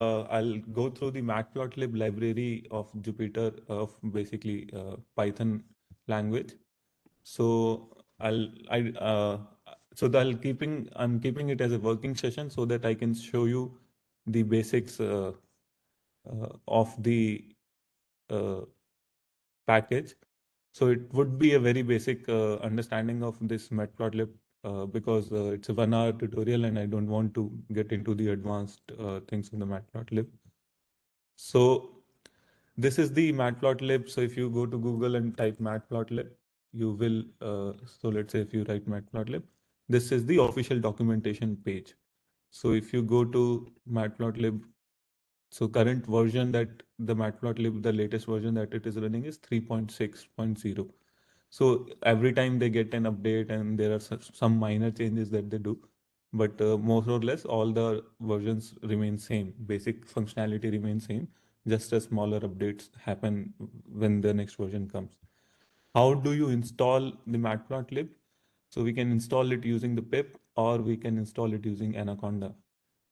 I'll go through the matplotlib library of Jupyter of basically Python language. So I'm keeping it as a working session so that I can show you the basics of the uh, package. So it would be a very basic understanding of this matplotlib because it's a 1 hour tutorial and I don't want to get into the advanced things of the matplotlib. So this is the matplotlib. So if you go to Google and type matplotlib, you will, so let's say if you write matplotlib, this is the official documentation page. So if you go to matplotlib, so current version that the matplotlib, the latest version that it is running is 3.6.0. So every time they get an update and there are some minor changes that they do, but more or less all the versions remain same. Basic functionality remains same. Just a smaller updates happen when the next version comes. How do you install the matplotlib? So we can install it using the pip or we can install it using Anaconda.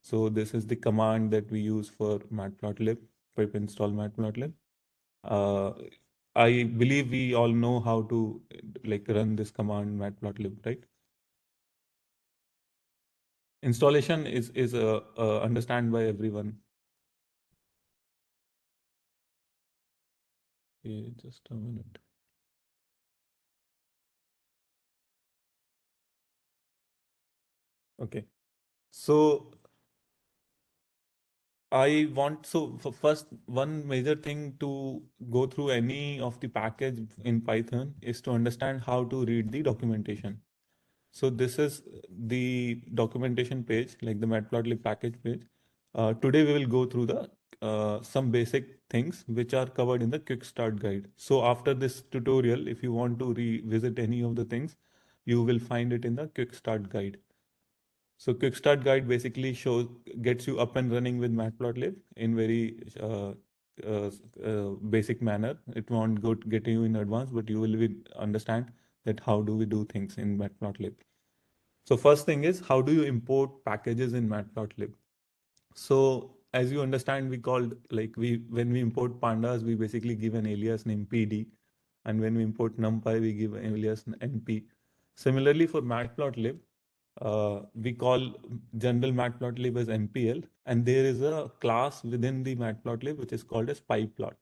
So this is the command that we use for matplotlib, pip install matplotlib. Uh, I believe we all know how to like run this command matplotlib, right? Installation is understand by everyone. Okay, just a minute. Okay, so I want so for first one major thing to go through any of the package in Python is to understand how to read the documentation. So this is the documentation page, like the matplotlib package page. Today we will go through the some basic things which are covered in the quick start guide. So after this tutorial, if you want to revisit any of the things, you will find it in the quick start guide. So quick start guide basically shows gets you up and running with matplotlib in very uh, basic manner. It won't go to get you in advance, but you will be understand that how do we do things in matplotlib. So first thing is how do you import packages in Matplotlib? So as you understand, we called like we when we import pandas, we basically give an alias named PD, and when we import NumPy, we give an alias NP. Similarly for Matplotlib, we call general Matplotlib as MPL, and there is a class within the Matplotlib which is called as PyPlot.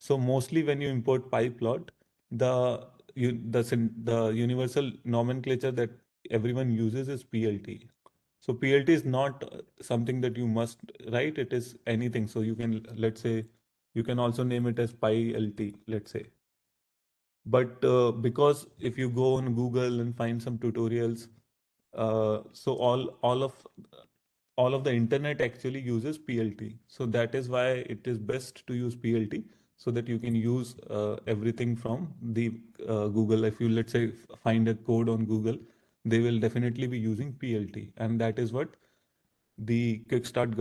So mostly when you import PyPlot, the the universal nomenclature that everyone uses is PLT. So PLT is not something that you must write. It is anything. So you can, let's say, you can also name it as PyLT, let's say. But because if you go on Google and find some tutorials, so all of the internet actually uses PLT. So that is why it is best to use PLT so that you can use everything from the Google. If you let's say find a code on Google, they will definitely be using PLT, and that is what the Kickstart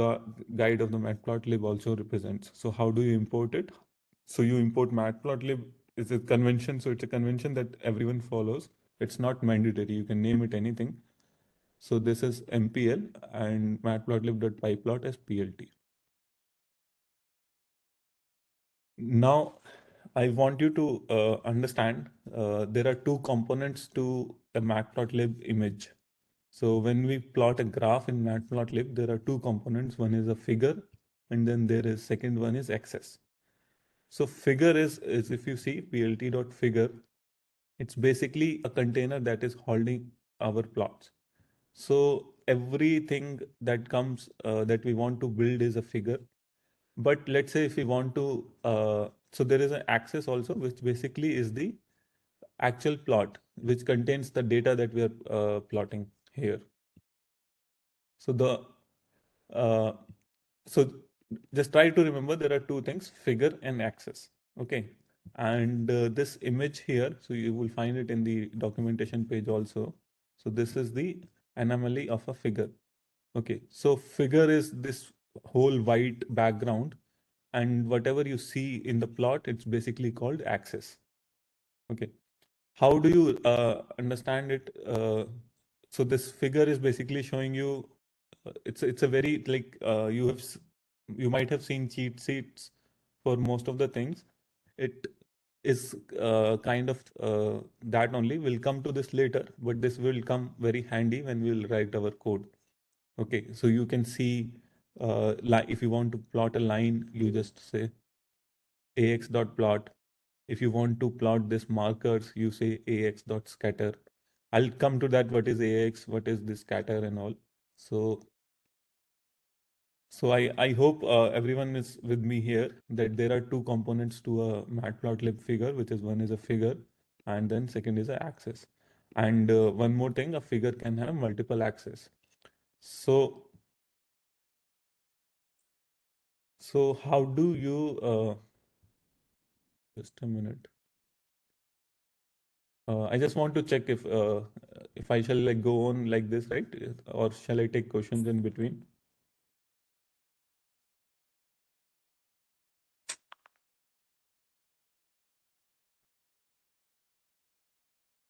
guide of the Matplotlib also represents. So how do you import it? So you import Matplotlib. It's a convention, so it's a convention that everyone follows. It's not mandatory. You can name it anything. So this is MPL and matplotlib.pyplot as PLT. Now, I want you to understand there are two components to a matplotlib image. So when we plot a graph in matplotlib, there are two components. One is a figure, and then there is second one is axis. So figure is if you see plt.figure, it's basically a container that is holding our plots. So everything that comes that we want to build is a figure. But let's say if we want to, so there is an axis also, which basically is the actual plot, which contains the data that we are plotting here. So the uh, so just try to remember there are two things, figure and axis. Okay. And this image here, so you will find it in the documentation page also. So this is the anomaly of a figure. Okay, so figure is this whole white background, and whatever you see in the plot, it's basically called axis. Okay, how do you understand it? So this figure is basically showing you. It's a very like you have. you might have seen cheat sheets for most of the things. It is kind of that only. We'll come to this later, but this will come very handy when we'll write our code. Okay, so you can see if you want to plot a line, you just say ax dot plot. If you want to plot this markers, you say ax dot scatter. I'll come to that. What is ax? What is this scatter and all? So I hope everyone is with me here that there are two components to a matplotlib figure, which is one is a figure and then second is an axis. And one more thing, a figure can have multiple axes. So how do you just a minute. I just want to check if I shall like go on like this, right? Or shall I take questions in between?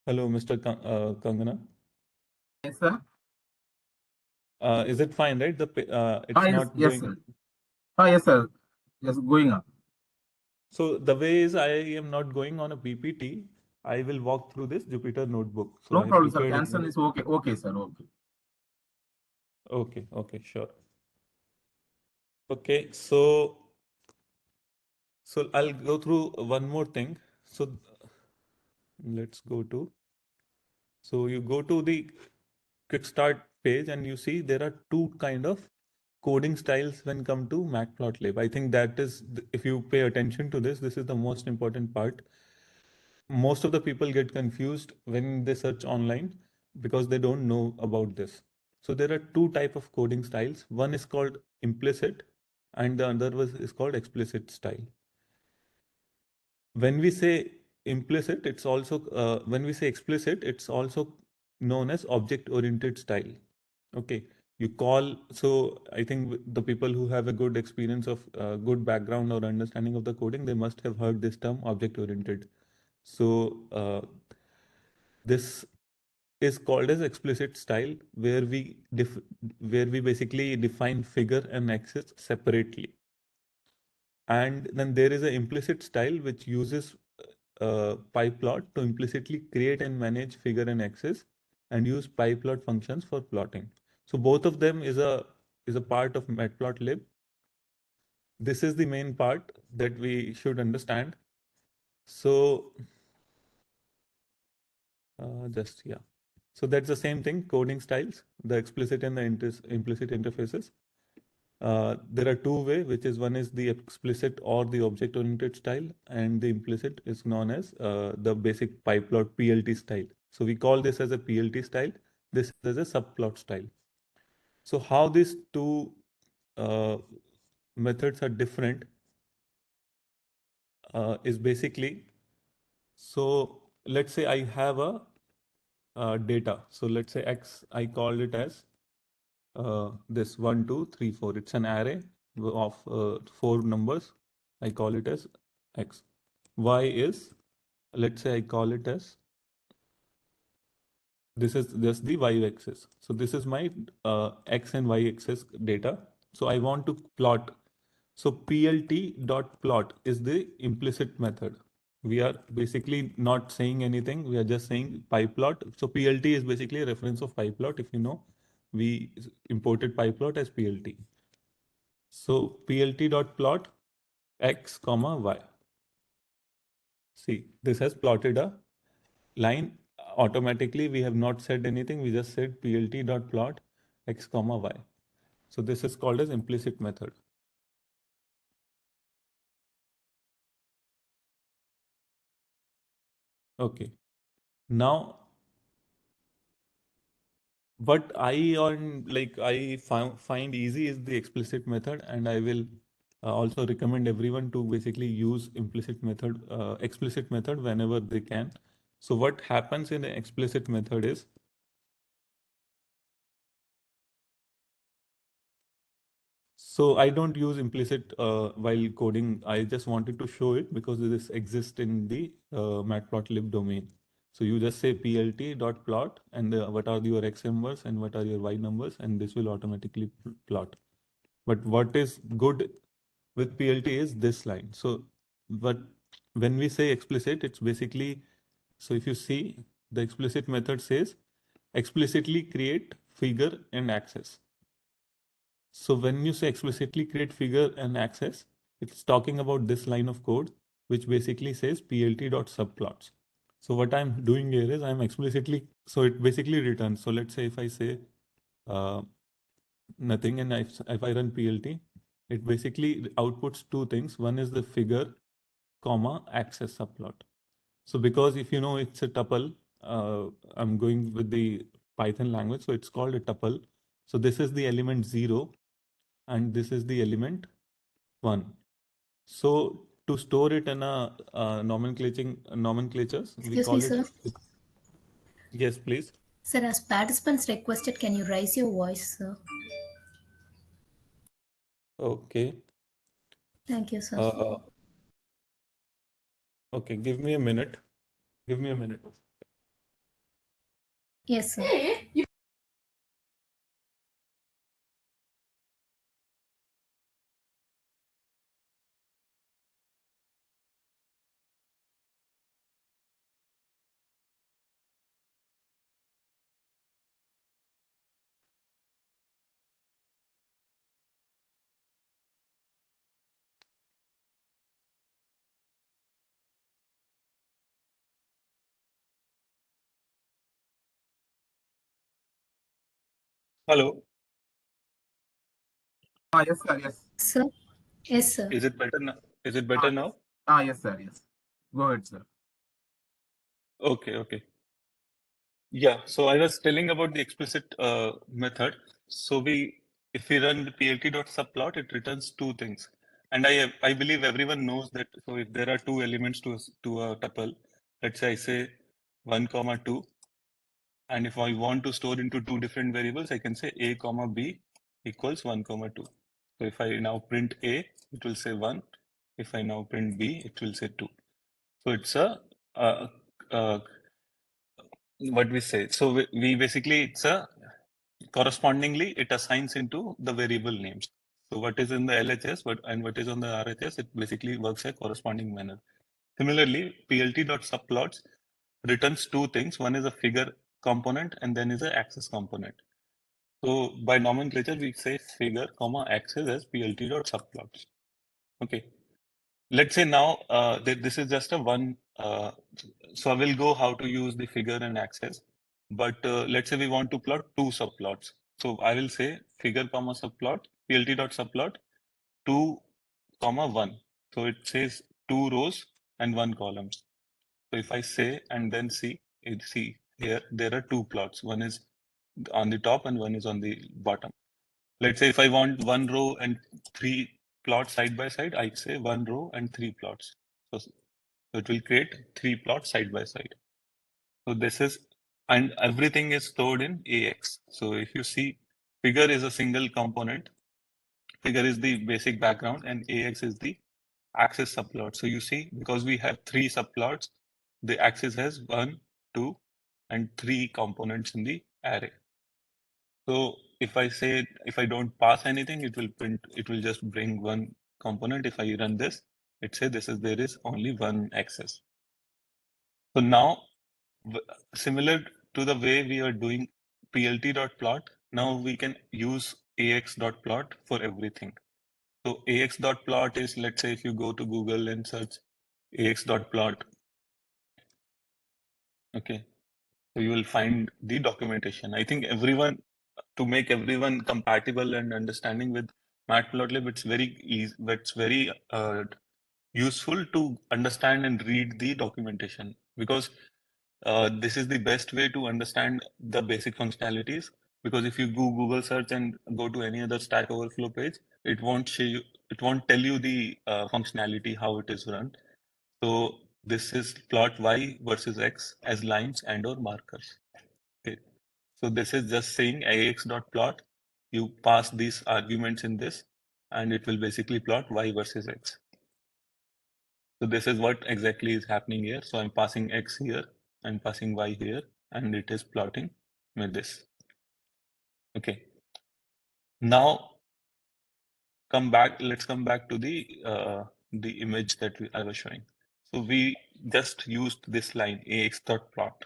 Hello, Mr. Kangana. Yes, sir. Is it fine, right? It's Yes, not yes, going. sir. Yes, sir. Yes, going up. So the way is I am not going on a PPT. I will walk through this Jupyter notebook. So No I have problem, sir. prepared it. Cancel is okay. Okay, sir. Okay. Okay, sure. Okay, so I'll go through one more thing. So let's go to. So you go to the quick start page and you see there are two kind of coding styles when come to Matplotlib. I think that is, if you pay attention to this is the most important part. Most of the people get confused when they search online because they don't know about this. So there are two type of coding styles. One is called implicit and the other is called explicit style. When we say implicit, it's also when we say explicit, it's also known as object oriented style. Okay, you call, so I think the people who have a good experience of good background or understanding of the coding, they must have heard this term object oriented. So this is called as explicit style, where we basically define figure and axis separately. And then there is an implicit style which uses pyplot to implicitly create and manage figure and axis and use pyplot functions for plotting. So both of them is a part of matplotlib. This is the main part that we should understand. So just yeah. So that's the same thing, coding styles, the explicit and the implicit interfaces. There are two ways, which is one is the explicit or the object-oriented style, and the implicit is known as the basic pyplot PLT style. So we call this as a PLT style. This is a subplot style. So how these two uh, methods are different is basically, so let's say I have a data. So let's say X, I call it as this 1, 2, 3, 4. It's an array of four numbers. I call it as X. Y is, let's say I call it as, this is just the Y axis. So this is my X and Y axis data. So I want to plot. So PLT dot plot is the implicit method. We are basically not saying anything. We are just saying pyplot. So PLT is basically a reference of pyplot. If you know, we imported pyplot as PLT. So PLT dot plot X comma Y. See, this has plotted a line automatically. We have not said anything. We just said PLT dot plot X comma Y. So this is called as implicit method. Okay. Now, what I find easy is the explicit method, and I will also recommend everyone to basically use explicit method whenever they can. So what happens in the explicit method is, so I don't use implicit while coding. I just wanted to show it because this exists in the matplotlib domain. So you just say plt.plot and what are your x numbers and what are your y numbers, and this will automatically plot. But what is good with PLT is this line. So but when we say explicit, it's basically, so if you see, the explicit method says explicitly create figure and access. So when you say explicitly create figure and access, it's talking about this line of code, which basically says plt.subplots. So what I'm doing here is I'm explicitly, so it basically returns. So let's say if I say uh, nothing, and if I run plt, it basically outputs two things. One is the figure, comma, access subplot. So because if you know it's a tuple, I'm going with the Python language, so it's called a tuple. So this is the element 0 and this is the element 1. So to store it in a nomenclatures, we Excuse me, call it. sir. Yes, please. Sir, as participants requested, can you raise your voice, sir? Okay. Thank you, sir. Okay, give me a minute. Give me a minute. Yes, sir. Hello. Yes, sir. Yes. Sir? Yes, sir. Is it better now? Is it better Yes. now? Yes, sir. Yes. Go ahead, sir. Okay, okay. Yeah, so I was telling about the explicit method. So if we run the plt.subplot, it returns two things. And I believe everyone knows that. So if there are two elements to a tuple, let's say I say 1, comma 2, and if I want to store into two different variables, I can say a comma b equals 1, comma 2. So if I now print a, it will say 1. If I now print b, it will say 2. So it's a uh, what we say. So we basically, it's a correspondingly it assigns into the variable names. So what is in the LHS and what is on the RHS, it basically works a corresponding manner. Similarly, plt.subplots returns two things. One is a figure component and then is an access component. So by nomenclature, we say figure, comma, access as plt.subplots. Okay. Let's say now this is just a one. So I will go how to use the figure and access. But let's say we want to plot two subplots. So I will say figure comma subplot plt.subplot 2, comma 1. So it says two rows and one column. So if I say and then see here there are two plots. One is on the top and one is on the bottom. Let's say if I want one row and three plots side by side, I say one row and three plots. So it will create three plots side by side. So this is, and everything is stored in AX. So if you see, figure is a single component. Figure is the basic background and AX is the axis subplot. So you see, because we have three subplots, the axis has 1, 2, and 3 components in the array. So if I don't pass anything, it will just bring one component. If I run this, there is only one axis. So now, similar to the way we are doing plt.plot, now we can use ax.plot for everything. So ax.plot is, let's say if you go to Google and search ax.plot, okay, so you will find the documentation. I think to make everyone compatible and understanding with Matplotlib, it's very easy, but it's very useful to understand and read the documentation, because this is the best way to understand the basic functionalities. Because if you go Google search and go to any other Stack Overflow page, it won't tell you the functionality, how it is run. So this is plot y versus x as lines and or markers. Okay. So this is just saying ax.plot. You pass these arguments in this, and it will basically plot y versus x. So this is what exactly is happening here. So I'm passing x here, I'm passing y here, and it is plotting with this. Okay. Now, let's come back to the image that I was showing. So we just used this line ax.plot.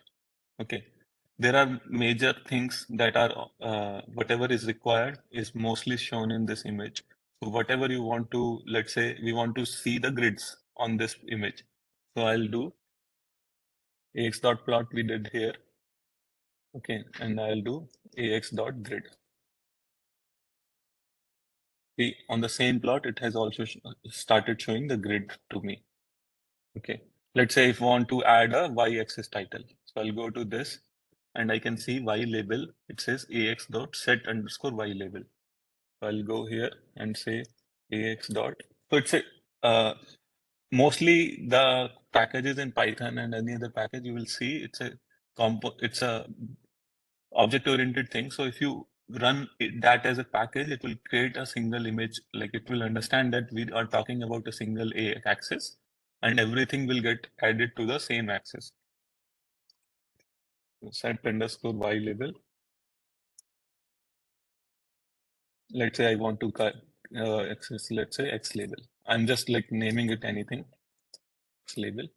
Okay. There are major things that are whatever is required is mostly shown in this image. So whatever you want to, let's say we want to see the grids on this image. So I'll do ax.plot we did here. Okay, and I'll do ax.grid. See, on the same plot, it has also started showing the grid to me. Okay, let's say if I want to add a y-axis title. So I'll go to this and I can see y label. It says ax.set underscore y label. So I'll go here and say ax dot. So it's a mostly the packages in Python and any other package you will see it's a object oriented thing. So if you run that as a package, it will create a single image. Like it will understand that we are talking about a single axis, and everything will get added to the same axis. Set underscore y label. Let's say I want to access, let's say X label. I'm just like naming it anything. X label.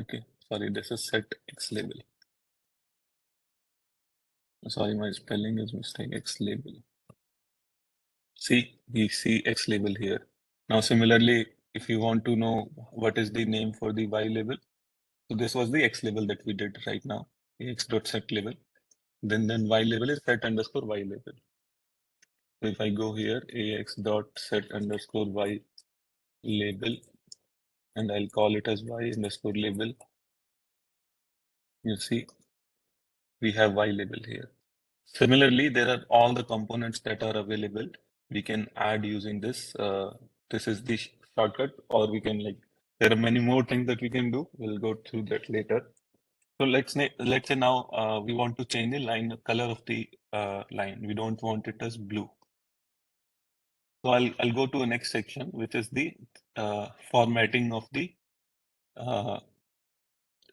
Okay, sorry, this is set X label. Sorry, my spelling is mistake. X label. See, we see X label here. Now, similarly, if you want to know what is the name for the Y label, so this was the X label that we did right now, X.set label. Then Y label is set underscore Y label. So if I go here, ax.set underscore Y label, and I'll call it as Y underscore label, you see, we have Y label here. Similarly, there are all the components that are available. We can add using this. This is the shortcut, or we can there are many more things that we can do. We'll go through that later. So let's say now we want to change the line color of the line. We don't want it as blue. So I'll go to the next section, which is the formatting of the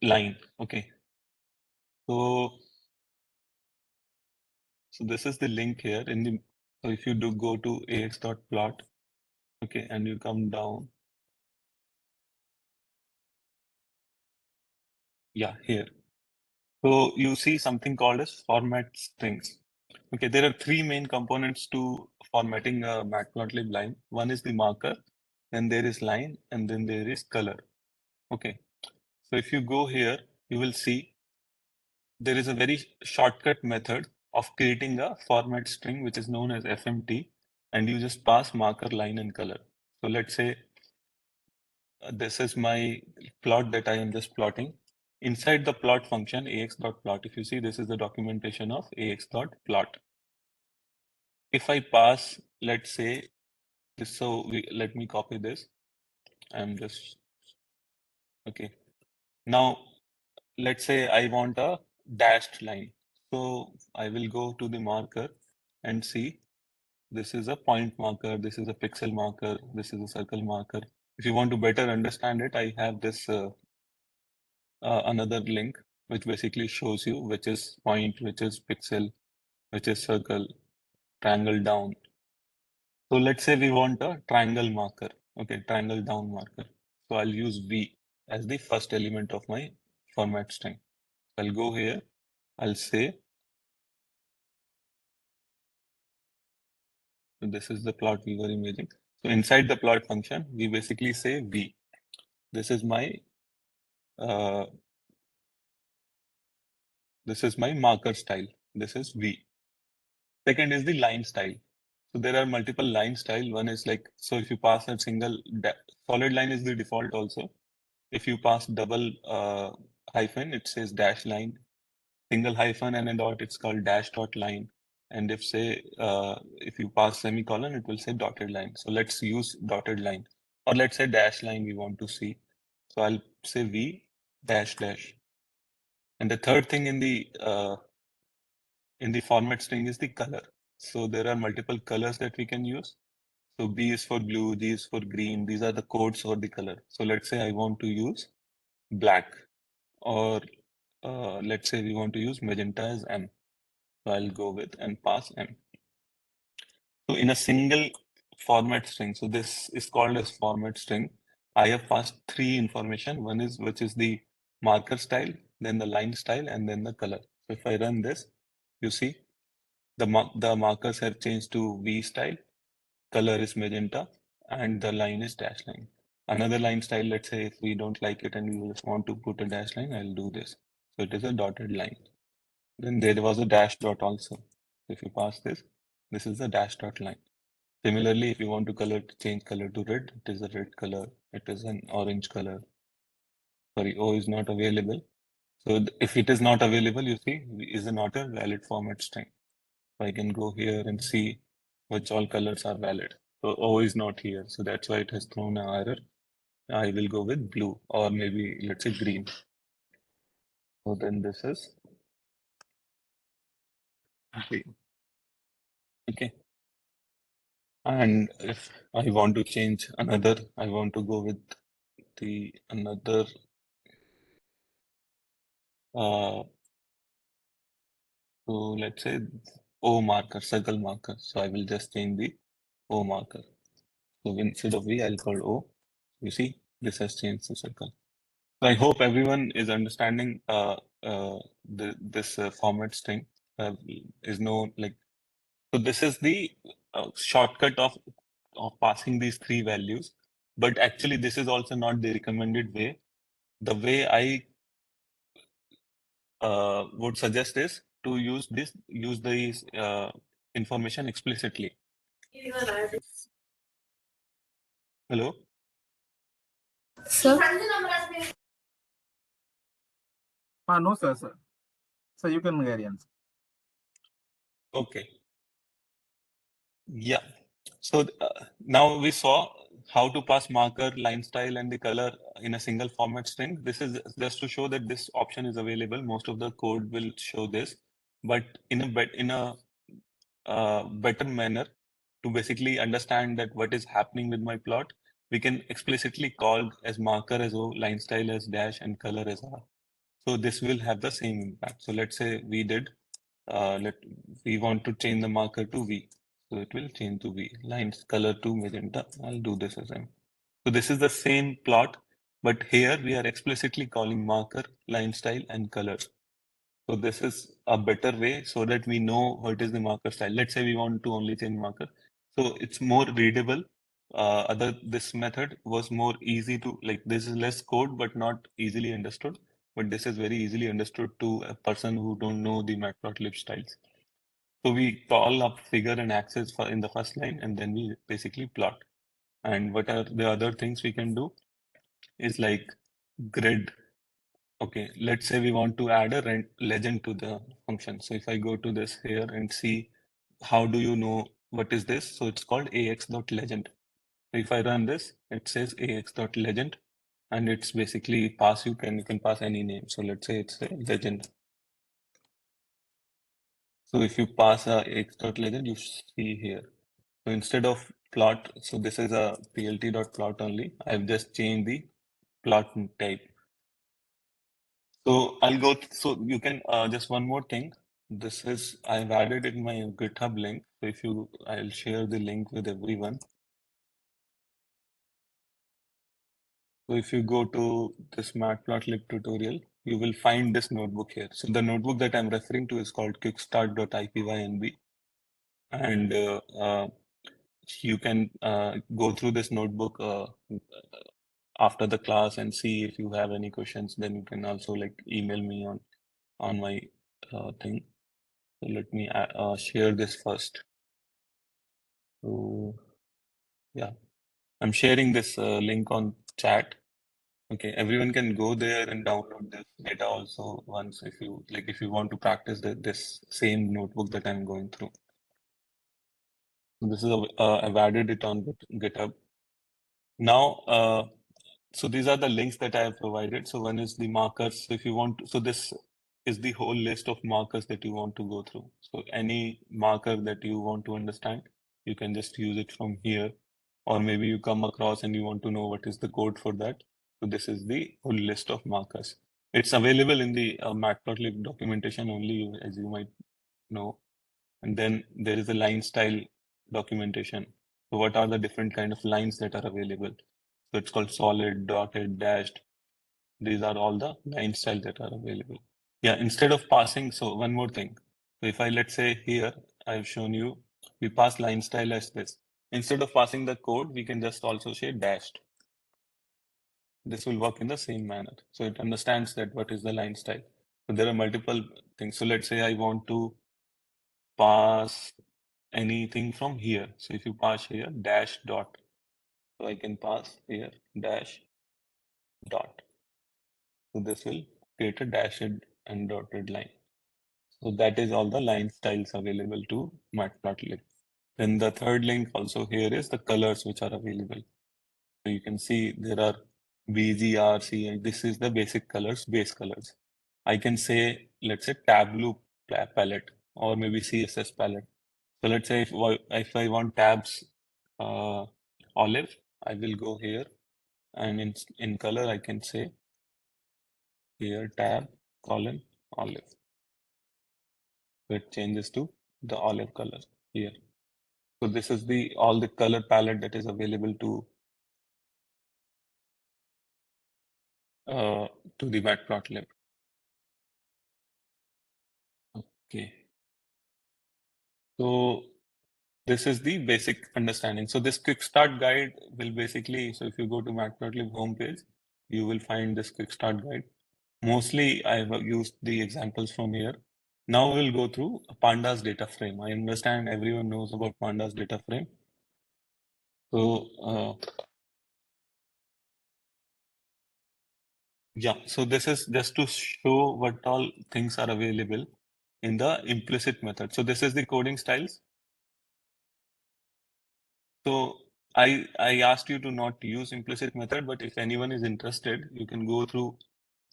line. Okay. So this is the link here in the. So if you do go to ax.plot, okay, and you come down. Yeah, here. So you see something called as format strings. Okay, there are three main components to formatting a matplotlib line. One is the marker, then there is line, and then there is color. Okay, so if you go here, you will see there is a very shortcut method of creating a format string, which is known as FMT, and you just pass marker, line, and color. So let's say this is my plot that I am just plotting. Inside the plot function ax.plot, if you see, this is the documentation of ax.plot. If I pass, let's say this, so let me copy this. I'm just, okay. Now, let's say I want a dashed line. So I will go to the marker and see, this is a point marker, this is a pixel marker, this is a circle marker. If you want to better understand it, I have this another link which basically shows you which is point, which is pixel, which is circle, triangle down. So let's say we want a triangle marker, okay, triangle down marker. So I'll use V as the first element of my format string. I'll go here, I'll say, so this is the plot we were imaging. So inside the plot function, we basically say V. This is my marker style. This is V. Second is the line style. So there are multiple line style. One is like, so if you pass a single solid line is the default also. If you pass double hyphen, it says dash line, single hyphen and a dot, it's called dash dot line. And if say, if you pass semicolon, it will say dotted line. So let's use dotted line, or let's say dash line we want to see. So I'll say V dash dash. And the third thing in the format string is the color. So there are multiple colors that we can use. So B is for blue, G is for green. These are the codes for the color. So let's say I want to use black, or let's say we want to use magenta as M. So I'll go with and pass M. So in a single format string, so this is called as format string. I have passed three information. One is which is the marker style, then the line style, and then the color. So if I run this, you see the markers have changed to V style, color is magenta, and the line is dash line. Another line style, let's say if we don't like it and we just want to put a dash line, I'll do this. So it is a dotted line. Then there was a dash dot also. If you pass this, this is the dash dot line. Similarly, if you want to change color to red, it is a red color. It is an orange color. Sorry, O is not available. So if it is not available, you see, is not a valid format string. So I can go here and see which all colors are valid. So O is not here. So that's why it has thrown an error. I will go with blue or maybe let's say green. So then this is green. Okay. And if I want to change another, I want to go with the another so let's say O marker, circle marker. So I will just change the O marker. So instead of V, I'll call O. You see, this has changed to circle. So I hope everyone is understanding this format string. Is no like so. This is the shortcut of passing these three values. But actually, this is also not the recommended way. The way I would suggest is to use these information explicitly. Hello. Sir, No, sir, sir. So you can carry on. Okay. Yeah. So now we saw how to pass marker, line style, and the color in a single format string. This is just to show that this option is available. Most of the code will show this, but in a better manner to basically understand that what is happening with my plot, we can explicitly call as marker as O, line style as dash, and color as R. So this will have the same impact. So let's say we did, we want to change the marker to V. So it will change to V. Lines color to magenta. I'll do this as M. So this is the same plot, but here we are explicitly calling marker, line style, and color. So this is a better way so that we know what is the marker style. Let's say we want to only change marker. So it's more readable. This method was more easy to like this is less code but not easily understood. But this is very easily understood to a person who don't know the matplotlib styles. So we call up figure and axis in the first line and then we basically plot. And what are the other things we can do is like grid. Okay, let's say we want to add a legend to the function. So if I go to this here and see how do you know what is this? So it's called ax.legend. So if I run this, it says ax.legend and it's basically pass you can pass any name. So let's say it's a legend. So if you pass a ax.legend, you see here. So instead of plot, so this is a plt.plot only. I've just changed the plot type. So I'll go, so you can, just one more thing. This is, I've added in my GitHub link. So if you, I'll share the link with everyone. So if you go to this matplotlib tutorial, you will find this notebook here. So the notebook that I'm referring to is called kickstart.ipynb. And you can go through this notebook after the class and see if you have any questions. Then you can also like email me on my thing. So let me share this first. So yeah, I'm sharing this link on chat. Okay, everyone can go there and download this data also once if you like if you want to practice this same notebook that I'm going through. So this is I've added it on GitHub. Now, so these are the links that I have provided. So one is the markers. So if you want to, so this is the whole list of markers that you want to go through. So any marker that you want to understand, you can just use it from here. Or maybe you come across and you want to know what is the code for that. So this is the whole list of markers. It's available in the Matplotlib documentation only, as you might know. And then there is a line style documentation. So what are the different kind of lines that are available? So it's called solid, dotted, dashed. These are all the line styles that are available. Yeah, instead of passing, so one more thing. So if I, let's say here, I've shown you, we pass line style as this. Instead of passing the code, we can just also say dashed. This will work in the same manner. So it understands that what is the line style. So there are multiple things. So let's say I want to pass anything from here. So if you pass here, dash dot. So I can pass here, dash dot. So this will create a dashed and dotted line. So that is all the line styles available to Matplotlib. Then the third link also here is the colors which are available. So you can see there are BGRC, and this is the basic colors, base colors. I can say, let's say Tableau palette or maybe CSS palette. So let's say if I want tabs olive, I will go here, and in color I can say here tab colon olive. So it changes to the olive color here. So this is the all the color palette that is available to the Matplotlib. Okay. So this is the basic understanding. So this quick start guide will basically, so if you go to Matplotlib homepage, you will find this quick start guide. Mostly I've used the examples from here. Now we'll go through Pandas data frame. I understand everyone knows about Pandas data frame. So yeah, so this is just to show what all things are available in the implicit method. So this is the coding styles. So I asked you to not use implicit method, but if anyone is interested, you can go through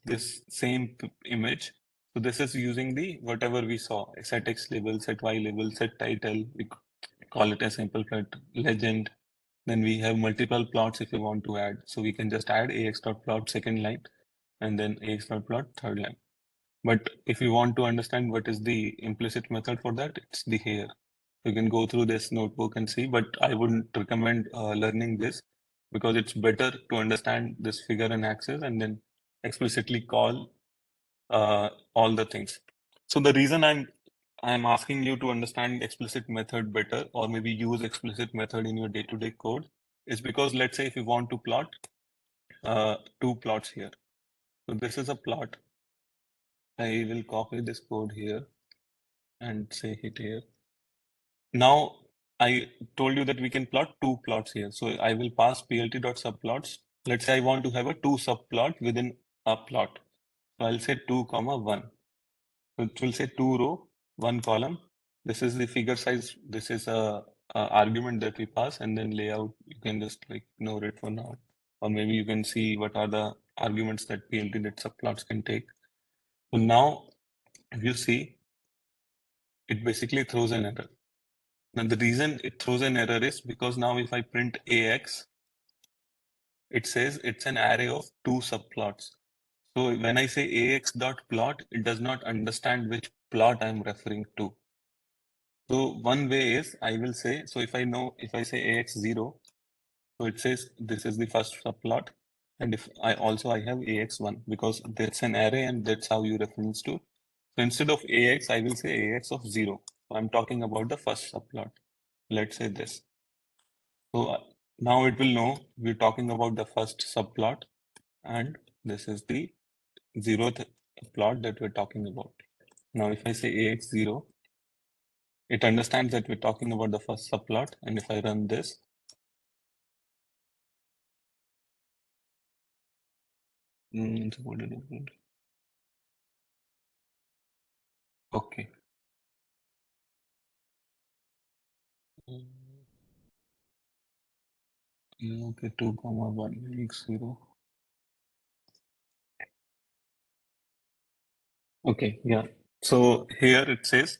this same image. So this is using the whatever we saw, set X label, set Y label, set title, we call it a simple cut legend. Then we have multiple plots if you want to add. So we can just add ax.plot second line and then ax.plot third line. But if you want to understand what is the implicit method for that, it's the here. You can go through this notebook and see, but I wouldn't recommend learning this because it's better to understand this figure and axis and then explicitly call all the things. So the reason I'm asking you to understand explicit method better or maybe use explicit method in your day-to-day code is because let's say if you want to plot two plots here. So this is a plot. I will copy this code here and say hit here. Now I told you that we can plot two plots here. So I will pass plt.subplots. Let's say I want to have a two subplot within a plot. So I'll say 2, 1. So it will say 2 row, 1 column. This is the figure size. This is a argument that we pass, and then layout. You can just like ignore it for now, or maybe you can see what are the arguments that plt.subplots can take. So now, if you see, it basically throws an error. Now the reason it throws an error is because now if I print AX, it says it's an array of two subplots. So when I say AX.plot, it does not understand which plot I'm referring to. So one way is I will say, so if I say AX0, so it says this is the first subplot. And if I have AX1 because that's an array and that's how you reference to. So instead of AX, I will say AX of 0. So I'm talking about the first subplot. Let's say this. So now it will know we're talking about the first subplot and this is the 0th plot that we're talking about. Now if I say AX0, it understands that we're talking about the first subplot, and if I run this, okay. Okay, 2, 1, x0. Okay, yeah. So here it says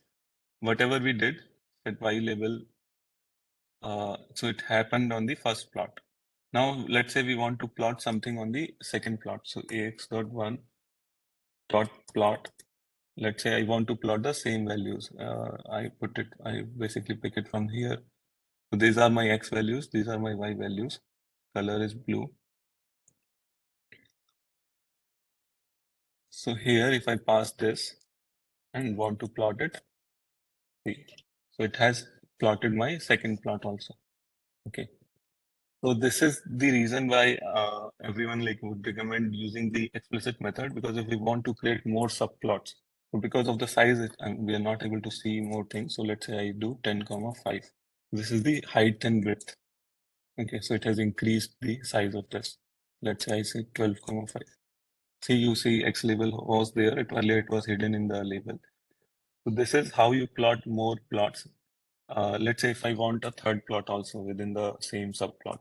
whatever we did at Y label, so it happened on the first plot. Now let's say we want to plot something on the second plot. So ax.1 dot plot. Let's say I want to plot the same values. I basically pick it from here. So these are my X values, these are my Y values. Color is blue. So here, if I pass this and want to plot it, see, so it has plotted my second plot also. Okay. So this is the reason why everyone like would recommend using the explicit method, because if we want to create more subplots, so because of the size, we are not able to see more things. So let's say I do 10,5. This is the height and width. Okay, so it has increased the size of this. Let's say I say 12,5. See, you see X label was there. Earlier it was hidden in the label. So this is how you plot more plots. Let's say if I want a third plot also within the same subplot.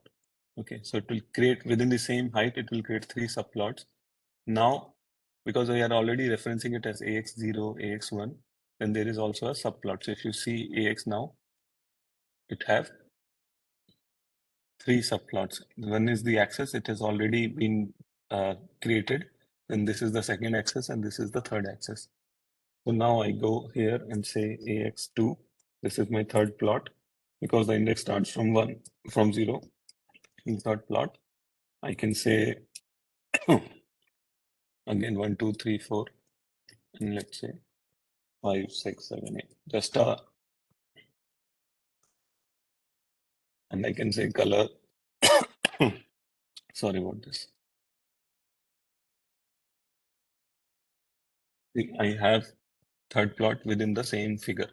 Okay, so it will create within the same height, it will create 3 subplots. Now, because we are already referencing it as AX0, AX1, then there is also a subplot. So if you see AX now, it have 3 subplots. One is the axis, it has already been created. Then this is the second axis and this is the third axis. So now I go here and say AX2. This is my third plot because the index starts from 0 in third plot. I can say again 1, 2, 3, 4, and let's say 5, 6, 7, 8. Just and I can say color. Sorry about this. See, I have third plot within the same figure.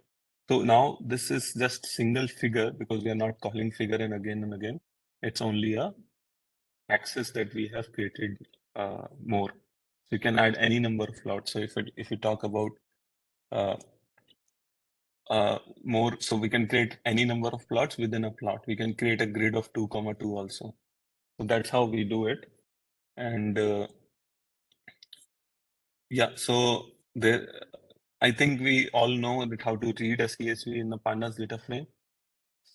So now this is just single figure because we are not calling figure and again. It's only a axis that we have created more. So you can add any number of plots. So if you talk about more, so we can create any number of plots within a plot. We can create a grid of 2, 2 also. So that's how we do it. And yeah, so there, I think we all know that how to read a CSV in the pandas data frame.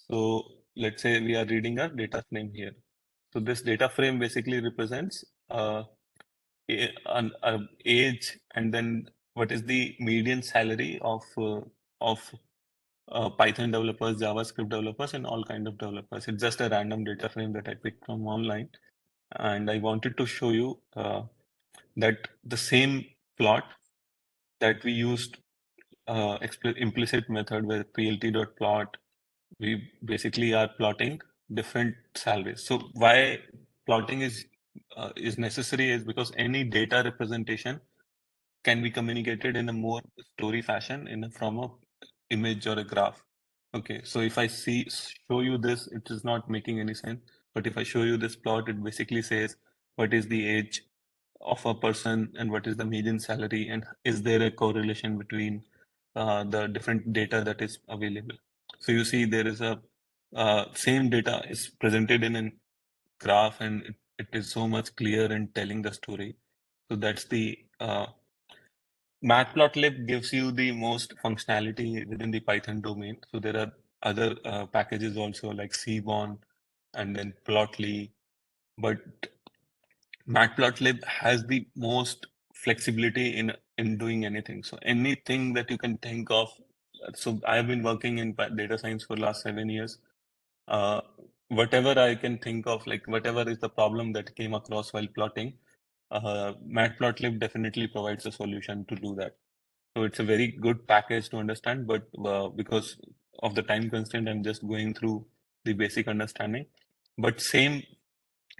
So let's say we are reading a data frame here. So this data frame basically represents an age and then what is the median salary of Python developers, JavaScript developers, and all kind of developers. It's just a random data frame that I picked from online, and I wanted to show you that the same plot that we used implicit method with plt.plot, we basically are plotting different salaries. So why plotting is necessary is because any data representation can be communicated in a more story fashion from a image or a graph. Okay, so if I show you this, it is not making any sense. But if I show you this plot, it basically says what is the age of a person and what is the median salary, and is there a correlation between the different data that is available. So you see there is a same data is presented in a graph, and it is so much clear in telling the story. So that's the Matplotlib gives you the most functionality within the Python domain. So there are other packages also like Seaborn and then Plotly, but Matplotlib has the most flexibility in doing anything. So anything that you can think of. So I have been working in data science for the last 7 years. Whatever I can think of, like whatever is the problem that came across while plotting, Matplotlib definitely provides a solution to do that. So it's a very good package to understand, but because of the time constraint, I'm just going through the basic understanding. But same,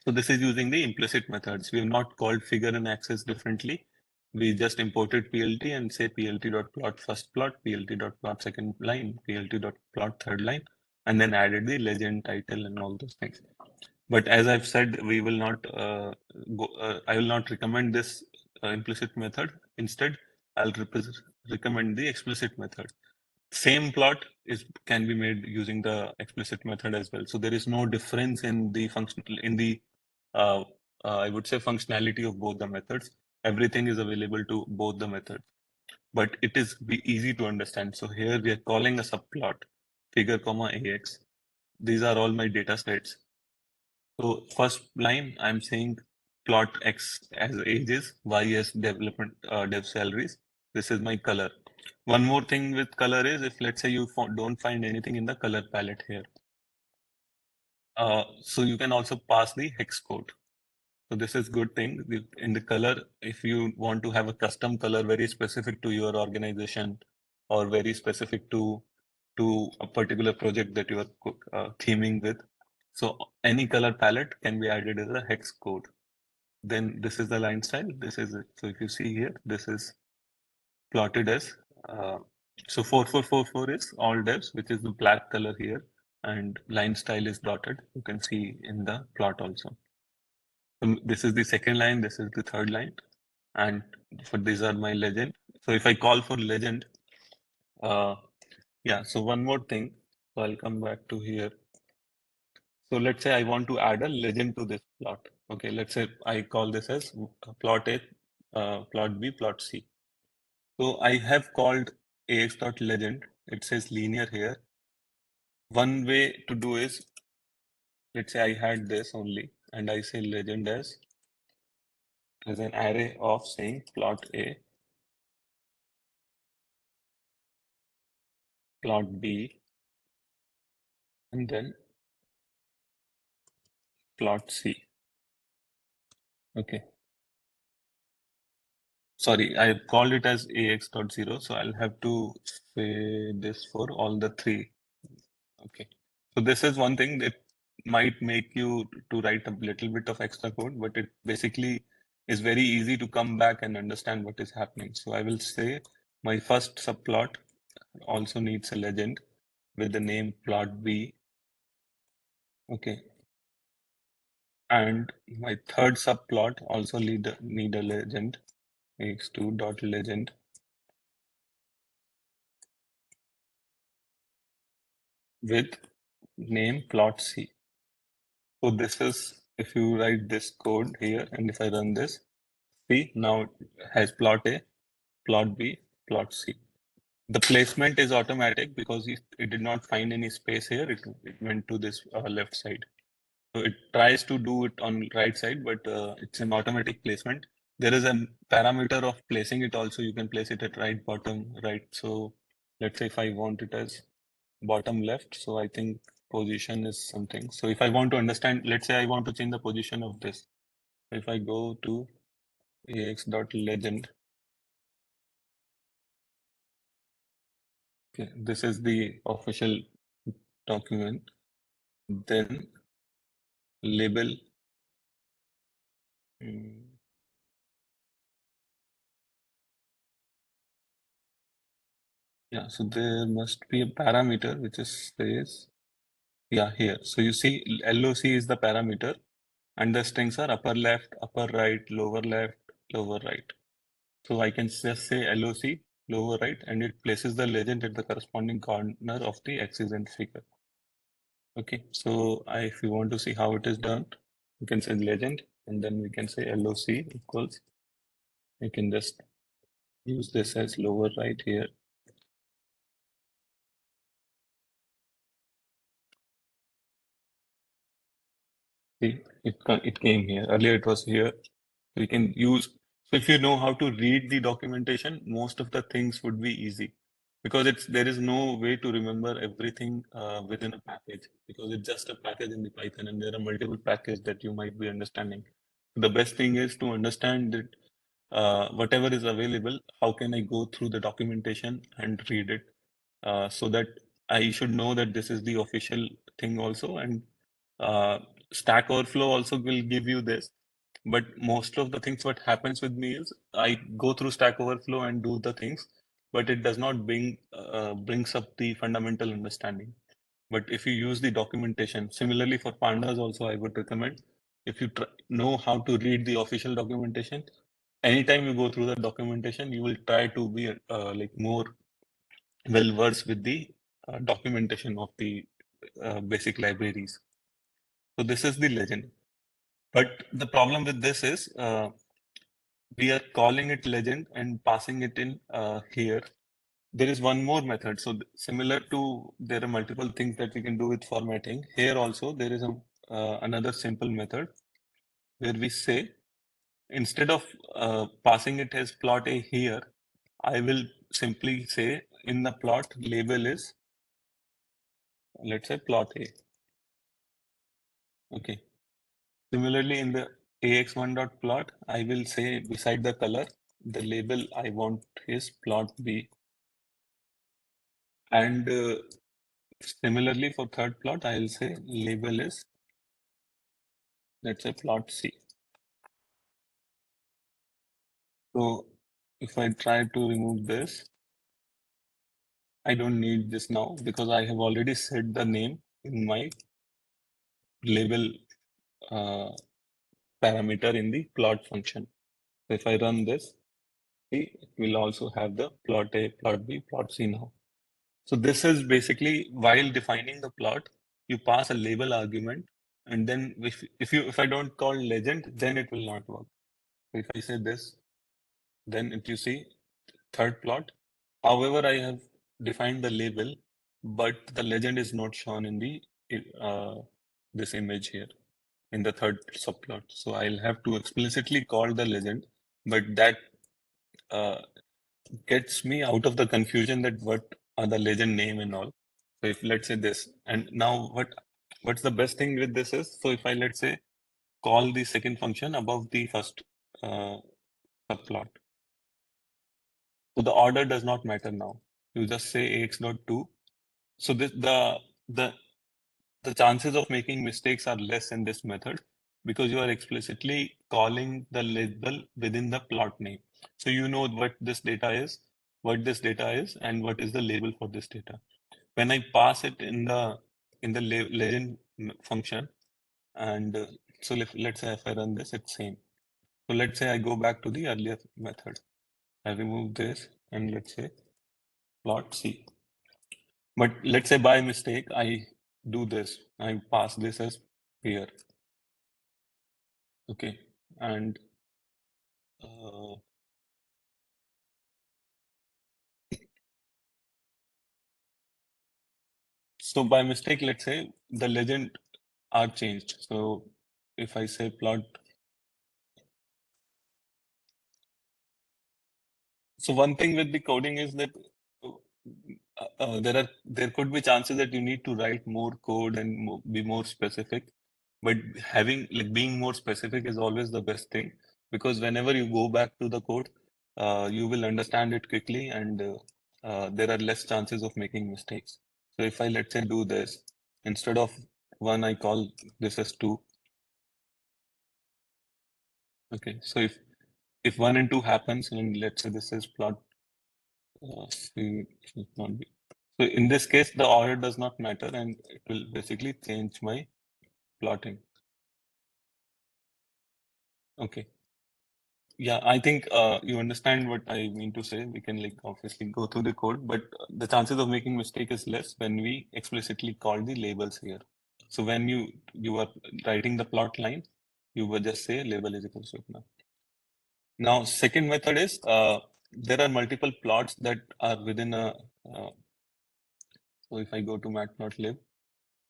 so this is using the implicit methods. We have not called figure and axis differently. We just imported PLT and say PLT.plot first plot, PLT.plot second line, PLT.plot third line, and then added the legend, title, and all those things. But as I've said, we will not I will not recommend this implicit method. Instead, I'll recommend the explicit method. Same plot can be made using the explicit method as well. So there is no difference in the I would say functionality of both the methods. Everything is available to both the methods, but it is easy to understand. So here we are calling a subplot figure comma AX. These are all my data sets. So first line, I'm saying plot X as ages, Y as development dev salaries. This is my color. One more thing with color is if let's say you don't find anything in the color palette here. So you can also pass the hex code. So this is good thing. In the color, if you want to have a custom color very specific to your organization or very specific to a particular project that you are theming with, so any color palette can be added as a hex code. Then this is the line style. This is it. So if you see here, this is plotted as so 4444 is all devs, which is the black color here, and line style is dotted. You can see in the plot also. This is the second line, this is the third line, and for these are my legend. So if I call for legend, yeah, so one more thing. So I'll come back to here. So let's say I want to add a legend to this plot. Okay, let's say I call this as plot A, plot B, plot C. So I have called ax.legend. It says linear here. One way to do is, let's say I had this only, and I say legend as an array of saying plot A, plot B, and then plot C. Okay. Sorry, I called it as ax.0, so I'll have to say this for all the three. Okay. So this is one thing that might make you to write a little bit of extra code, but it basically is very easy to come back and understand what is happening. So I will say my first subplot also needs a legend with the name plot B. Okay. And my third subplot also need a legend, ax2.legend with name plot C. So this is, if you write this code here, and if I run this, see now it has plot A, plot B, plot C. The placement is automatic because it did not find any space here. It went to this left side. So it tries to do it on right side, but it's an automatic placement. There is a parameter of placing it also. You can place it at right, bottom, right. So let's say if I want it as bottom left, so I think position is something. So if I want to understand, let's say I want to change the position of this. If I go to ax.legend, okay, this is the official document. Then label. Yeah, so there must be a parameter which is says, yeah, here. So you see LOC is the parameter and the strings are upper left, upper right, lower left, lower right. So I can just say LOC, lower right, and it places the legend at the corresponding corner of the axis and figure. Okay, so if you want to see how it is done, you can say legend, and then we can say LOC equals, you can just use this as lower right here. See, it came here. Earlier it was here. So you can use, so if you know how to read the documentation, most of the things would be easy because there is no way to remember everything within a package because it's just a package in the Python and there are multiple packages that you might be understanding. The best thing is to understand that whatever is available, how can I go through the documentation and read it so that I should know that this is the official thing also. And Stack Overflow also will give you this. But most of the things what happens with me is I go through Stack Overflow and do the things, but it does not brings up the fundamental understanding. But if you use the documentation, similarly for pandas also, I would recommend if you know how to read the official documentation, anytime you go through the documentation, you will try to be like more well versed with the documentation of the basic libraries. So this is the legend. But the problem with this is we are calling it legend and passing it in here. There is one more method. So similar to, there are multiple things that we can do with formatting. Here also there is another simple method where we say, instead of passing it as plot A here, I will simply say in the plot label is, let's say plot A. Okay. Similarly, in the ax1.plot, I will say beside the color, the label I want is plot B. And similarly for third plot, I will say label is, let's say, plot C. So if I try to remove this, I don't need this now because I have already set the name in my label parameter in the plot function. So if I run this, see, it will also have the plot A, plot B, plot C now. So this is basically while defining the plot, you pass a label argument, and then if I don't call legend, then it will not work. So if I say this, then if you see third plot, however, I have defined the label, but the legend is not shown in the this image here in the third subplot. So I'll have to explicitly call the legend, but that gets me out of the confusion that what are the legend name and all. So if let's say this, and now what's the best thing with this is, so if I let's say call the second function above the first subplot. So the order does not matter now. You just say ax.2. So this the chances of making mistakes are less in this method because you are explicitly calling the label within the plot name. So you know what this data is, and what is the label for this data. When I pass it in the legend function, and so let's say if I run this, it's same. So let's say I go back to the earlier method. I remove this and let's say plot C. But let's say by mistake, I do this. I pass this as here. Okay. And so by mistake, let's say the legend are changed. So if I say plot, so one thing with the coding is that there could be chances that you need to write more code and be more specific. But having being more specific is always the best thing because whenever you go back to the code, you will understand it quickly and there are less chances of making mistakes. So if I let's say do this instead of 1, I call this as 2. Okay, so if 1 and 2 happens, and let's say this is plot C, not B. So in this case, the order does not matter, and it will basically change my plotting. Okay. Yeah, I think you understand what I mean to say. We can obviously go through the code, but the chances of making mistake is less when we explicitly call the labels here. So when you are writing the plot line, you would just say label is equal to now. Now, second method is there are multiple plots that are within a. So if I go to matplotlib,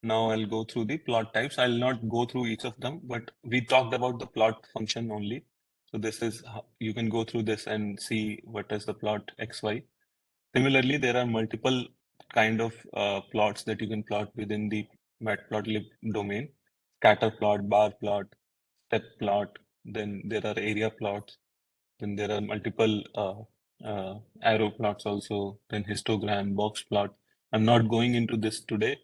now I'll go through the plot types. I'll not go through each of them, but we talked about the plot function only. So this is how you can go through this and see what is the plot XY. Similarly, there are multiple kind of plots that you can plot within the matplotlib domain. Scatter plot, bar plot, step plot, then there are area plots, then there are multiple arrow plots also, then histogram, box plot. I'm not going into this today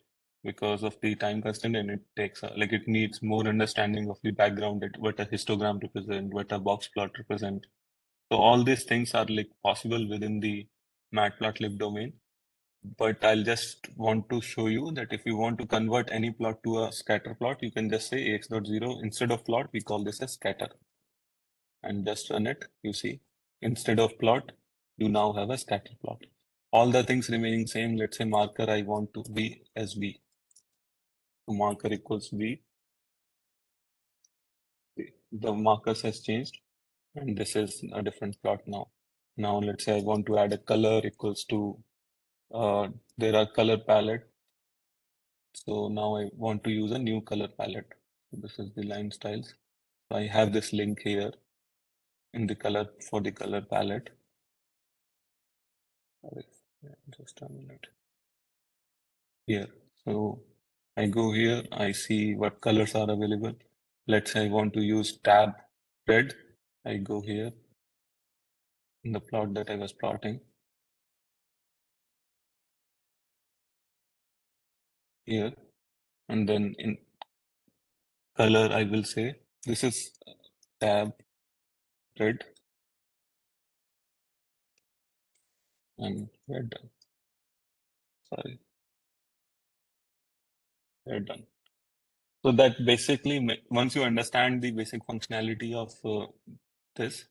because of the time constraint and it takes it needs more understanding of the background that what a histogram represent, what a box plot represent. So all these things are possible within the matplotlib domain. But I'll just want to show you that if you want to convert any plot to a scatter plot, you can just say ax.0 instead of plot, we call this as scatter. And just run it, you see, instead of plot, you now have a scatter plot. All the things remaining same. Let's say marker I want to be as B. So marker equals B. The markers has changed and this is a different plot now. Now let's say I want to add a color equals to, there are color palette. So now I want to use a new color palette. So this is the line styles. So I have this link here in the color for the color palette. Sorry, just a minute. Here. So I go here, I see what colors are available. Let's say I want to use tab red. I go here in the plot that I was plotting. Here, and then in color, I will say this is tab red and red done. Sorry, red done. So that basically, once you understand the basic functionality of this,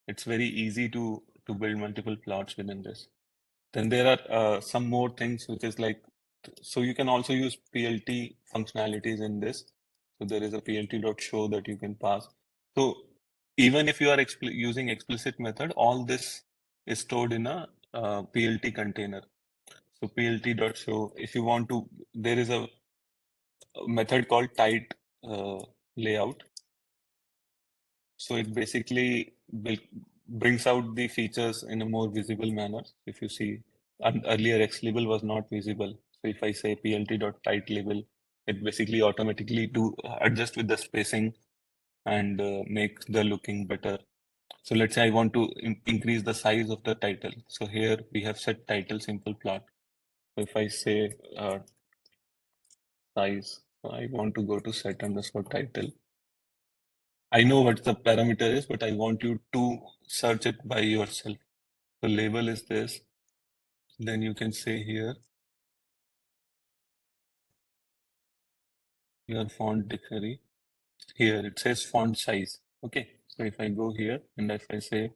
it's very easy to build multiple plots within this. Then there are some more things which is like, so you can also use PLT functionalities in this. So there is a PLT.show that you can pass. So even if you are using explicit method, all this is stored in a PLT container. So PLT.show, if you want to, there is a method called tight layout. So it basically brings out the features in a more visible manner. If you see, earlier X label was not visible. So if I say plt.tight label, it basically automatically do adjust with the spacing and make the looking better. So let's say I want to increase the size of the title. So here we have set title simple plot. So if I say size, so I want to go to set underscore title. I know what the parameter is, but I want you to search it by yourself. The label is this. Then you can say here your font dictionary. Here it says font size. Okay. So if I go here and if I say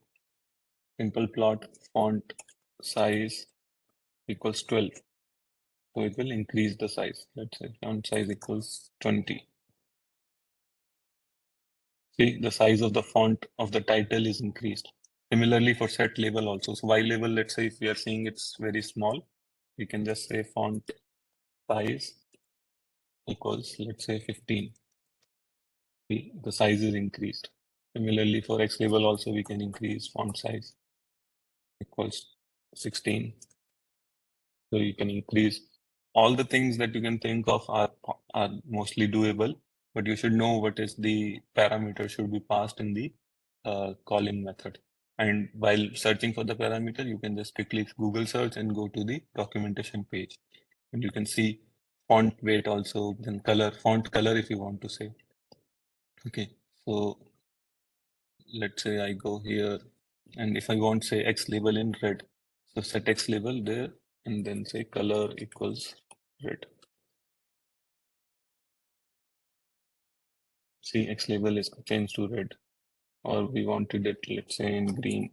simple plot font size equals 12, so it will increase the size. Let's say font size equals 20. See, the size of the font of the title is increased. Similarly for set label also. So Y label, let's say if we are seeing it's very small, we can just say font size equals, let's say 15. See, the size is increased. Similarly for X label also we can increase font size equals 16. So you can increase all the things that you can think of are mostly doable, but you should know what is the parameter should be passed in the calling method. And while searching for the parameter, you can just quickly Google search and go to the documentation page. And you can see font weight also, then color, font color if you want to say. Okay, so let's say I go here and if I want say X label in red, so set X label there and then say color equals red. See, X label is changed to red, or we wanted it, let's say, in green.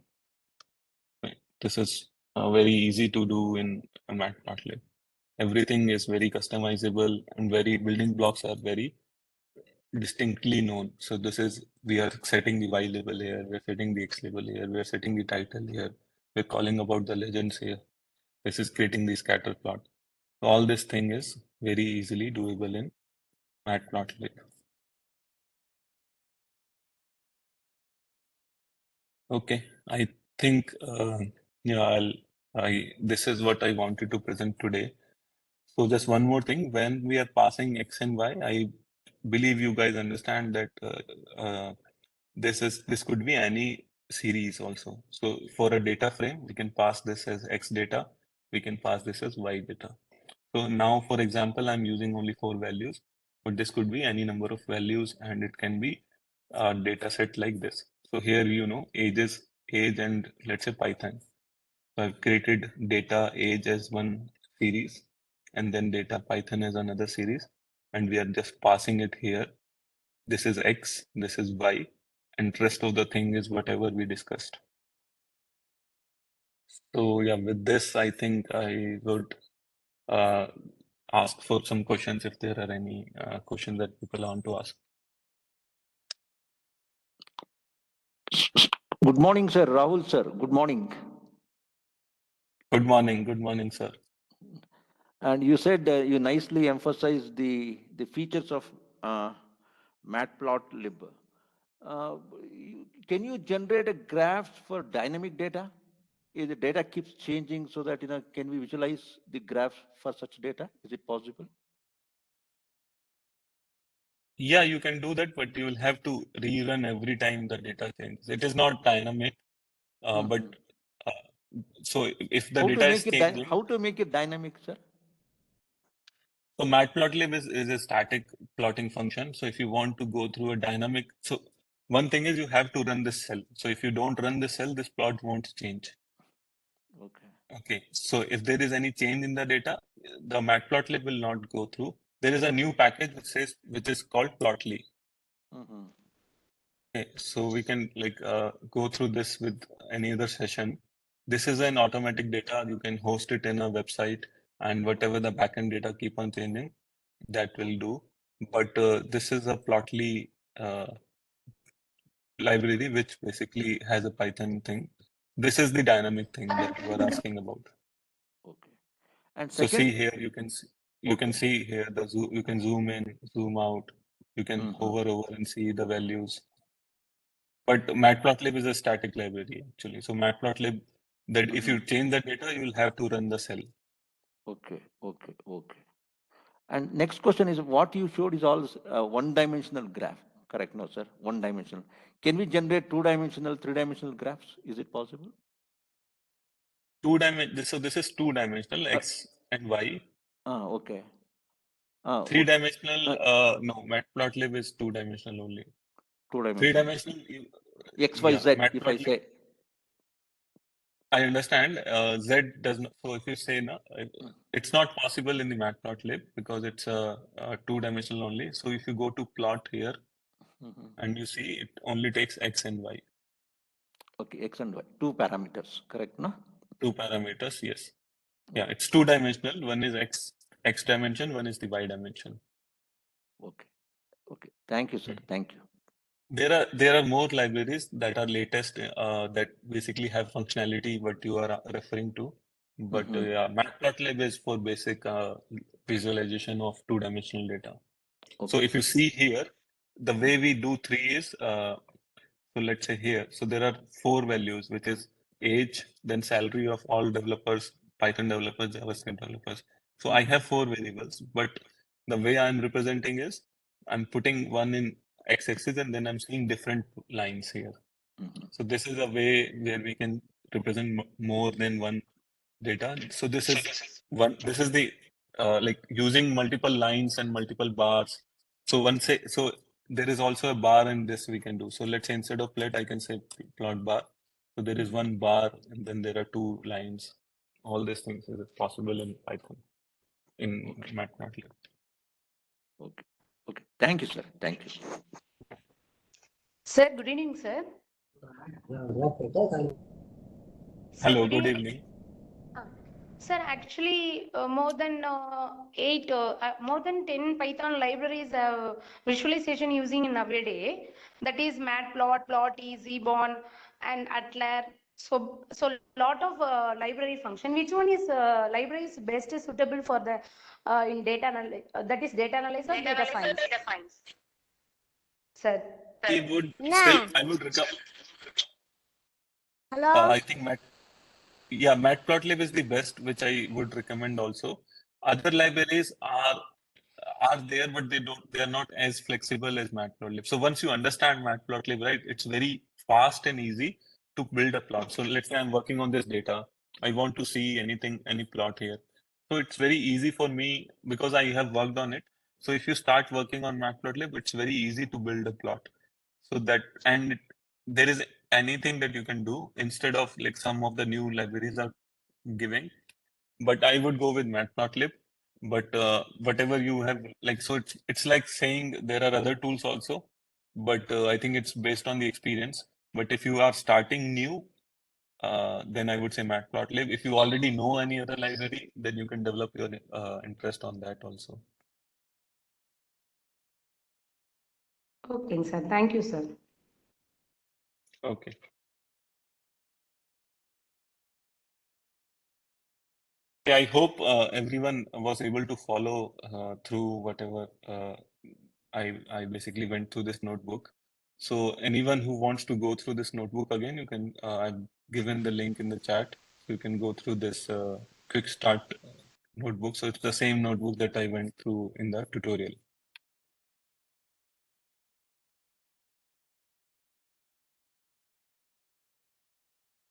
Right. This is very easy to do in Matplotlib. Everything is very customizable and very building blocks are very distinctly known. So this is, we are setting the Y label here, we're setting the X label here, we're setting the title here, we're calling about the legends here. This is creating the scatter plot. So all this thing is very easily doable in Matplotlib. Okay, I think yeah, this is what I wanted to present today. So just one more thing, when we are passing X and Y, I believe you guys understand that this could be any series also. So for a data frame, we can pass this as X data, we can pass this as Y data. So now, for example, I'm using only 4 values, but this could be any number of values and it can be a data set like this. So here, you know, age and let's say Python. So I've created data age as one series and then data Python as another series. And we are just passing it here. This is X, this is Y, and rest of the thing is whatever we discussed. So yeah, with this, I think I would ask for some questions if there are any questions that people want to ask. Good morning, sir. Rahul, sir. Good morning. Good morning, sir. And you said you nicely emphasized the features of Matplotlib. Can you generate a graph for dynamic data? If the data keeps changing, so that can we visualize the graph for such data? Is it possible? Yeah, you can do that, but you will have to rerun every time the data changes. It is not dynamic, but so if the How to data is make it changing, how to make it dynamic, sir? so matplotlib is a static plotting function. So if you want to go through a dynamic, so one thing is you have to run this cell. So if you don't run this cell, this plot won't change. Okay. Okay, so if there is any change in the data, the matplotlib will not go through. There is a new package which is called plotly. Mhm. Okay, so we can go through this with any other session. This is an automatic data. You can host it in a website, and whatever the backend data keep on changing, that will do. But this is a plotly library which basically has a Python thing. This is the dynamic thing that you are asking about. Okay. And So second, see here, you can okay. see here the you can zoom in, zoom out. You can Mhm. hover over and see the values. But matplotlib is a static library actually. So matplotlib, that if you change the data, you will have to run the cell. Okay. Okay. Okay. And next question is, what you showed is all one-dimensional graph, correct? No, sir, one-dimensional. Can we generate two-dimensional, three-dimensional graphs? Is it possible? So this is two-dimensional, X and Y. Okay. Three-dimensional, no, matplotlib is two-dimensional only. Two-dimensional. Three-dimensional, X, Y, yeah, Z, if I matplotlib. say. I understand. Z does not. So if you say no, it's not possible in the matplotlib because it's a two-dimensional only. So if you go to plot here and you see it only takes X and Y. Okay, X and Y, two parameters, correct, no? Two parameters, yes. Yeah, it's two-dimensional. One is X dimension, one is the Y dimension. Okay. Okay. Thank you, sir. Thank you. There are more libraries that are latest that basically have functionality what you are referring to. But yeah, matplotlib is for basic visualization of two-dimensional data. So Okay. if you see here, the way we do three is so let's say here, so there are four values, which is age, then salary of all developers, Python developers, JavaScript developers. So I have four variables, but the way I'm representing is I'm putting one in x-axis and then I'm seeing different lines here. So this is a way where we can represent more than one data. So this is the like using multiple lines and multiple bars. So so there is also a bar in this we can do. So let's say instead of plot, I can say plot bar. So there is one bar and then there are two lines. All these things is possible in Python, in Matplotlib. Okay. Okay. Thank you, sir. Thank you. Sir, good evening, sir. Sir, Hello, good good evening. evening. Sir, actually, more than more than 10 Python libraries have visualization using nowadays. That is Matplot, Plotly, Zbon, and Atlar. So lot of library function. Which one is library is best suitable for the in data that is data analysis or data science? Sir. I would recommend. Hello. I think Matplotlib is the best, which I would recommend also. Other libraries are there, but they are not as flexible as Matplotlib. So once you understand Matplotlib, right, it's very fast and easy to build a plot. So let's say I'm working on this data. I want to see any plot here. So it's very easy for me because I have worked on it. So if you start working on Matplotlib, it's very easy to build a plot. So there is anything that you can do instead of like some of the new libraries are giving. But I would go with Matplotlib. But whatever you have, like, so it's like saying there are other tools also, but I think it's based on the experience. But if you are starting new, then I would say Matplotlib. If you already know any other library, then you can develop your interest on that also. Okay, sir. Thank you, sir. Okay. Yeah, I hope everyone was able to follow through whatever I basically went through this notebook. So anyone who wants to go through this notebook again, you can, I've given the link in the chat. So you can go through this quick start notebook. So it's the same notebook that I went through in the tutorial.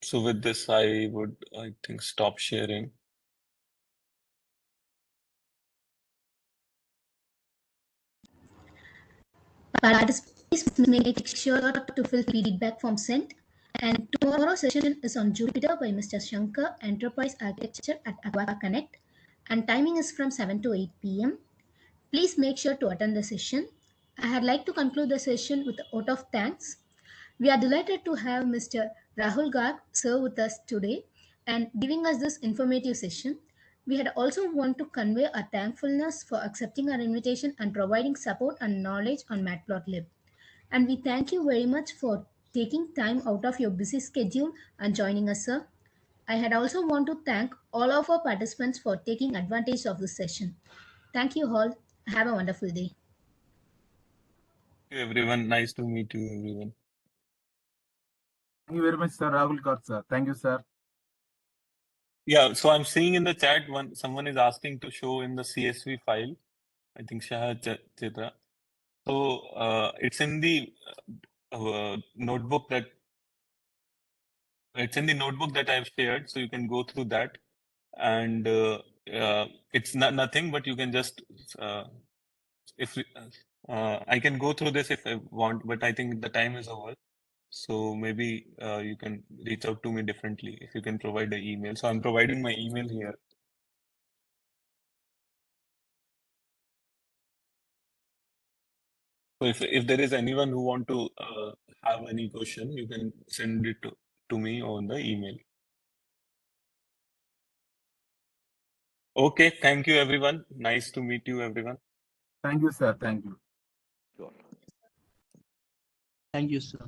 So with this, I would, I think, stop sharing. Participants make sure to fill feedback form sent. And tomorrow's session is on Jupyter by Mr. Shankar, Enterprise Architecture at Aqua Connect. And timing is from 7 to 8 p.m. Please make sure to attend the session. I had like to conclude the session with a vote of thanks. We are delighted to have Mr. Rahul Garg serve with us today and giving us this informative session. We had also want to convey our thankfulness for accepting our invitation and providing support and knowledge on Matplotlib. And we thank you very much for taking time out of your busy schedule and joining us, sir. I had also want to thank all of our participants for taking advantage of this session. Thank you all. Have a wonderful day. Thank you, everyone. Nice to meet you, everyone. Thank you very much, sir. Rahul Garg, sir. Thank you, sir. Yeah, so I'm seeing in the chat someone is asking to show in the CSV file. I think Shah Chitra. So it's in the notebook that I've shared. So you can go through that, and it's nothing, but you can just if I can go through this if I want, but I think the time is over. So maybe you can reach out to me differently if you can provide the email. So I'm providing my email here. So if there is anyone who want to have any question, you can send it to me on the email. Okay, thank you, everyone. Nice to meet you, everyone. Thank you, sir. Thank you. Sure. Thank you, sir.